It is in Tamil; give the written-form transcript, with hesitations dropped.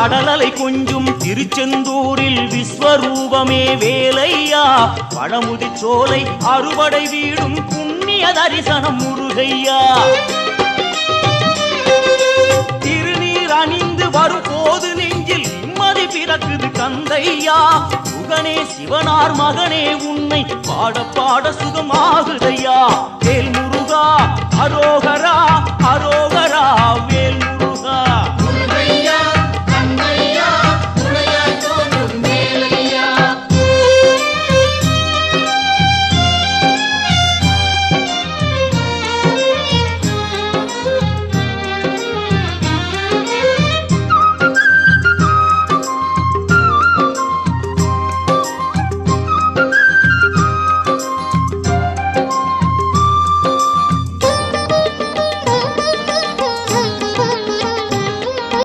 கடலலை கொஞ்சும் திருச்செந்தூரில் விஸ்வரூபமே வேலையா பழமுதி சோலை அறுபடை வீடும் புண்ணிய தரிசனம் முருகையா திருநீர் அணிந்து வரும் போது நெஞ்சில் நிம்மதி பிறக்குது கந்தையா சுகனே சிவனார் மகனே உன்னை பாட பாட சுகமாகுதையா வேல் முருகா அரோகரா அரோகரா வேல்